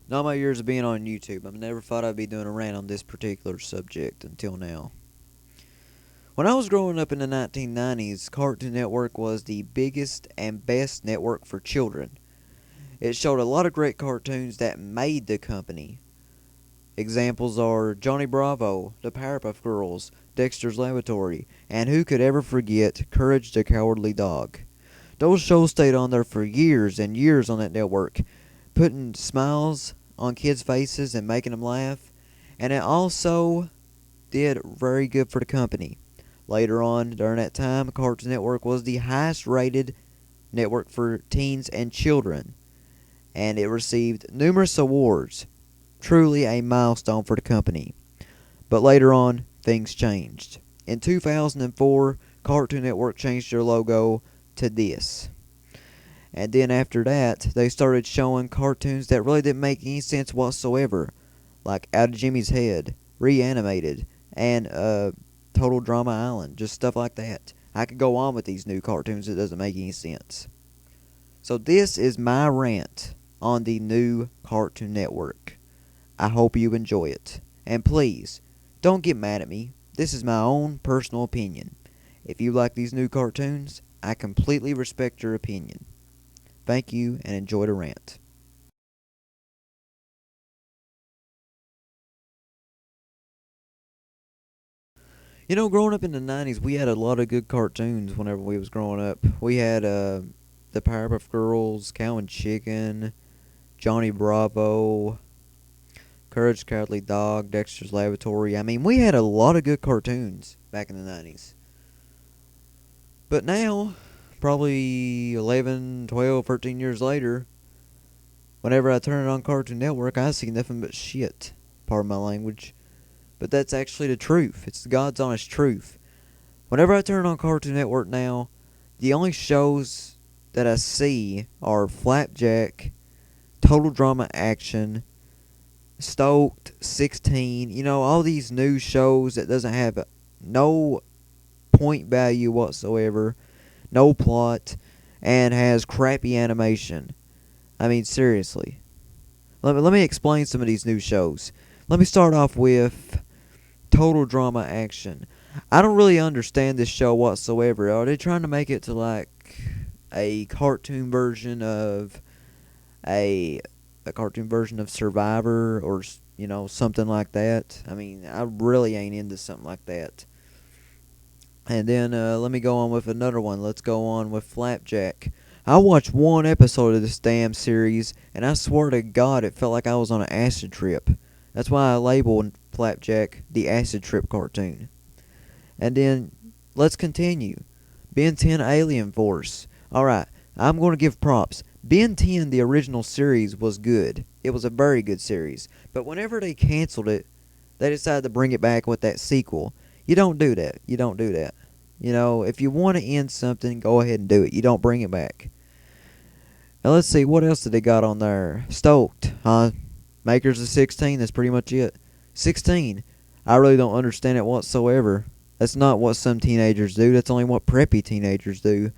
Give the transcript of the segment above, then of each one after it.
In all my years of being on YouTube, I've never thought I'd be doing a rant on this particular subject until now. When I was growing up in the 1990s, Cartoon Network was the biggest and best network for children. It showed a lot of great cartoons that made the company. Examples are Johnny Bravo, The Powerpuff Girls, Dexter's Laboratory, and who could ever forget Courage the Cowardly Dog. Those shows stayed on there for years and years on that network, putting smiles on kids' faces and making them laugh, and it also did very good for the company. Later on, during that time, Cartoon Network was the highest rated network for teens and children, and it received numerous awards. Truly a milestone for the company. But later on, things changed. In 2004, Cartoon Network changed their logo to this. And then after that, they started showing cartoons that really didn't make any sense whatsoever, like Out of Jimmy's Head, Reanimated, and Total Drama Island, just stuff like that. I could go on with these new cartoons that doesn't make any sense. So this is my rant on the new Cartoon Network. I hope you enjoy it. And please, don't get mad at me. This is my own personal opinion. If you like these new cartoons, I completely respect your opinion. Thank you and enjoy the rant. You know, growing up in the 90s, we had a lot of good cartoons whenever we was growing up. We had the Powerpuff Girls, Cow and Chicken, Johnny Bravo, Courage the Cowardly Dog, Dexter's Laboratory. I mean, we had a lot of good cartoons back in the 90s. But now, probably 11, 12, 13 years later, whenever I turn it on Cartoon Network, I see nothing but shit. Pardon my language. But that's actually the truth. It's the God's honest truth. Whenever I turn on Cartoon Network now, the only shows that I see are Flapjack, Total Drama Action, Stoked, 16, you know, all these new shows that doesn't have no point value whatsoever, no plot, and has crappy animation. I mean, seriously. Let me explain some of these new shows. Let me start off with Total Drama Action. I don't really understand this show whatsoever. Are they trying to make it to like a cartoon version of a cartoon version of Survivor or, you know, something like that? I mean, I really ain't into something like that. And then let me go on with another one. Let's go on with Flapjack. I watched one episode of this damn series, and I swear to God, it felt like I was on an acid trip. That's why I labeled Flapjack the acid trip cartoon. And then let's continue. Ben 10 Alien Force. Alright, I'm going to give props. Ben 10, the original series, was good. It was a very good series. But whenever they canceled it, they decided to bring it back with that sequel. You don't do that. You don't do that. You know, if you want to end something, go ahead and do it. You don't bring it back. Now let's see, what else did they got on there? Stoked, huh? Makers of 16, that's pretty much it. 16, I really don't understand it whatsoever. That's not what some teenagers do. That's only what preppy teenagers do.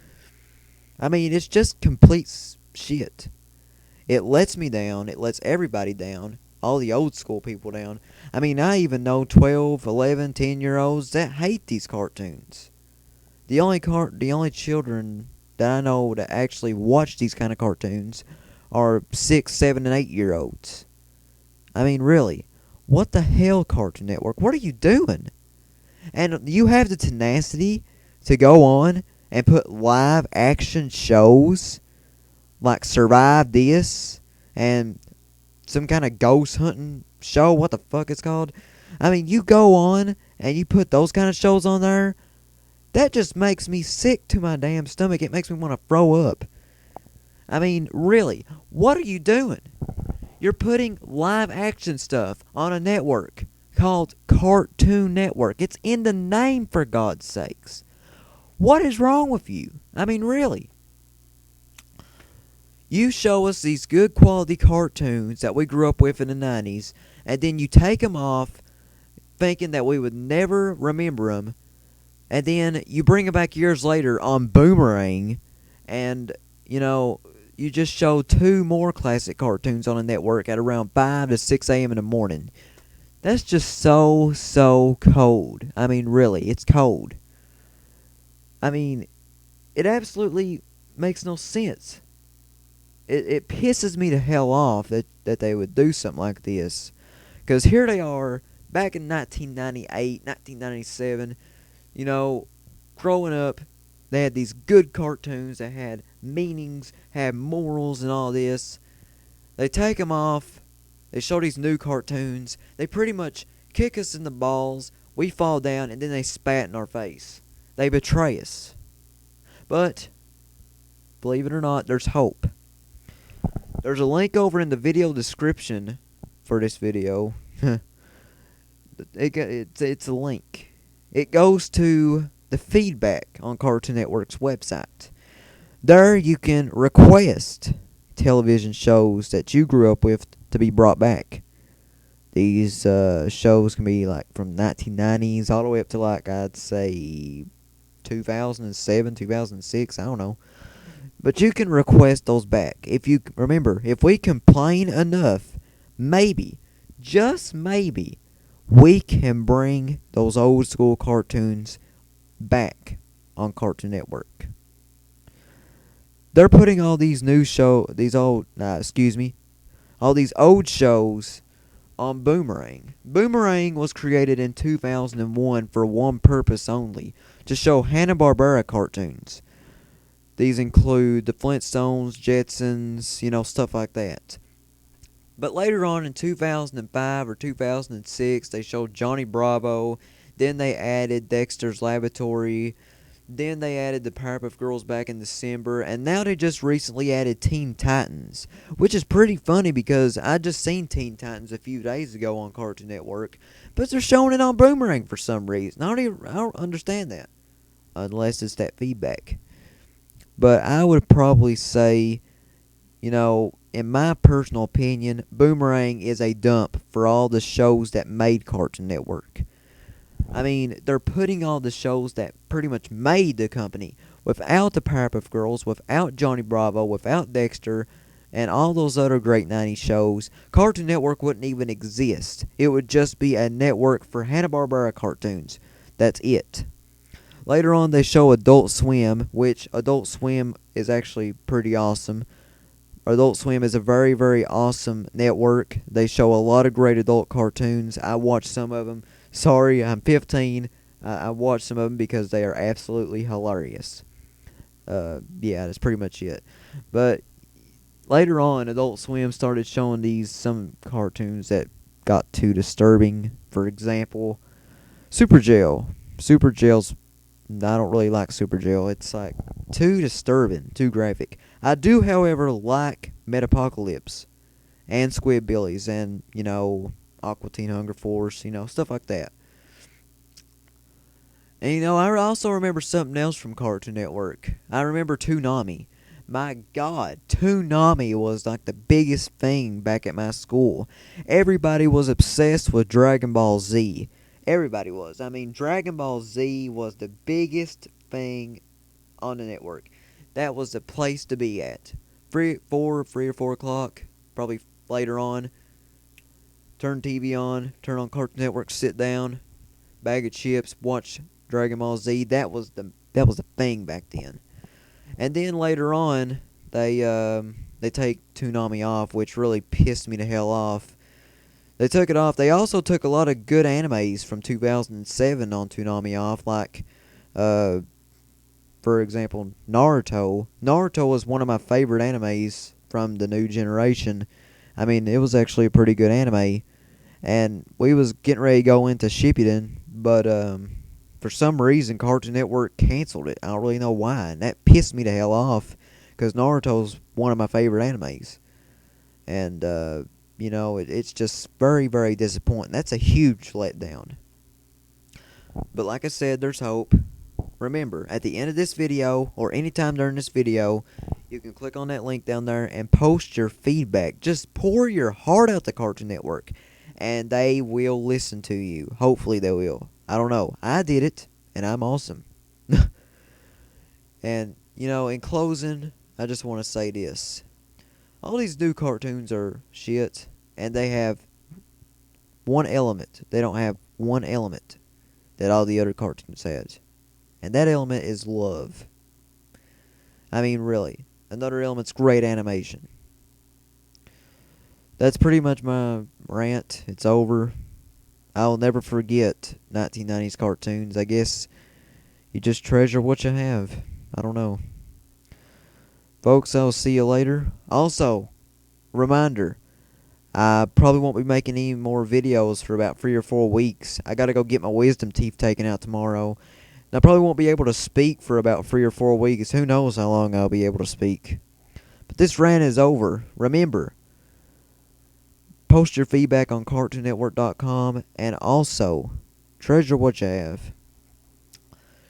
I mean, it's just complete shit. It lets me down. It lets everybody down. All the old school people down. I mean, I even know 12, 11, 10-year-olds that hate these cartoons. The only children that I know that actually watch these kind of cartoons are 6, 7, and 8-year-olds. I mean, really. What the hell, Cartoon Network? What are you doing? And you have the tenacity to go on and put live action shows like Survive This and some kind of ghost hunting show. What the fuck it's called? I mean, you go on and you put those kind of shows on there. That just makes me sick to my damn stomach. It makes me want to throw up. I mean, really, what are you doing? You're putting live action stuff on a network called Cartoon Network. It's in the name, for God's sakes. What is wrong with you? I mean, really. You show us these good quality cartoons that we grew up with in the 90s, and then you take them off thinking that we would never remember them, and then you bring them back years later on Boomerang, and, you know, you just show 2 more classic cartoons on a network at around 5 to 6 a.m. in the morning. That's just so cold. I mean, really, it's cold. I mean, it absolutely makes no sense. It pisses me the hell off that they would do something like this. Because here they are, back in 1998, 1997, you know, growing up, they had these good cartoons that had meanings, had morals and all this. They take them off, they show these new cartoons, they pretty much kick us in the balls, we fall down, and then they spat in our face. They betray us. But, believe it or not, there's hope. There's a link over in the video description for this video. It's a link. It goes to the feedback on Cartoon Network's website. There you can request television shows that you grew up with to be brought back. These shows can be like from 1990s all the way up to like I'd say 2007, 2006, I don't know. But you can request those back. If you remember, if we complain enough, maybe, just maybe, we can bring those old school cartoons back on Cartoon Network. They're putting all these new all these old shows on Boomerang. Boomerang was created in 2001 for one purpose only, to show Hanna-Barbera cartoons. These include the Flintstones, Jetsons, stuff like that. But later on in 2005 or 2006, they showed Johnny Bravo. Then they added Dexter's Laboratory. Then they added the Powerpuff Girls back in December. And now they just recently added Teen Titans, which is pretty funny because I just seen Teen Titans a few days ago on Cartoon Network. But they're showing it on Boomerang for some reason. I don't understand that. Unless it's that feedback. But I would probably say, in my personal opinion, Boomerang is a dump for all the shows that made Cartoon Network. I mean, they're putting all the shows that pretty much made the company. Without the Powerpuff Girls, without Johnny Bravo, without Dexter, and all those other great 90s shows, Cartoon Network wouldn't even exist. It would just be a network for Hanna-Barbera cartoons. That's it. Later on, they show Adult Swim, which Adult Swim is actually pretty awesome. Adult Swim is a very, very awesome network. They show a lot of great adult cartoons. I watch some of them. Sorry, I'm 15. I watch some of them because they are absolutely hilarious. Yeah, that's pretty much it. But later on, Adult Swim started showing some cartoons that got too disturbing. For example, Super Jail. Super Jail's I don't really like Super Jail. It's like too disturbing, too graphic. I do, however, like Metapocalypse and Squidbillies and, Aqua Teen Hunger Force, stuff like that. And, I also remember something else from Cartoon Network. I remember Toonami. My God, Toonami was like the biggest thing back at my school. Everybody was obsessed with Dragon Ball Z. Everybody was. I mean, Dragon Ball Z was the biggest thing on the network. That was the place to be at. 3 or 4 o'clock, probably later on. Turn TV on, turn on Cartoon Network, sit down, bag of chips, watch Dragon Ball Z. That was the thing back then. And then later on, they take Toonami off, which really pissed me the hell off. They took it off. They also took a lot of good animes from 2007 on Toonami off, like, for example, Naruto. Naruto was one of my favorite animes from the new generation. I mean, it was actually a pretty good anime. And we was getting ready to go into Shippuden, but for some reason, Cartoon Network canceled it. I don't really know why, and that pissed me the hell off, because Naruto's one of my favorite animes. And, it's just very, very disappointing. That's a huge letdown. But like I said, there's hope. Remember, at the end of this video, or anytime during this video, you can click on that link down there and post your feedback. Just pour your heart out to Cartoon Network, and they will listen to you. Hopefully they will. I don't know. I did it, and I'm awesome. And, in closing, I just want to say this. All these new cartoons are shit, and they have one element. They don't have one element that all the other cartoons had. And that element is love. I mean, really. Another element's great animation. That's pretty much my rant. It's over. I'll never forget 1990s cartoons. I guess you just treasure what you have. I don't know. Folks, I'll see you later. Also, reminder, I probably won't be making any more videos for about 3 or 4 weeks. I gotta go get my wisdom teeth taken out tomorrow. And I probably won't be able to speak for about 3 or 4 weeks. Who knows how long I'll be able to speak. But this rant is over. Remember, post your feedback on CartoonNetwork.com, and also treasure what you have.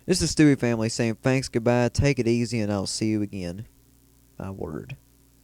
This is Stewiefamily saying thanks, goodbye, take it easy, and I'll see you again. My word.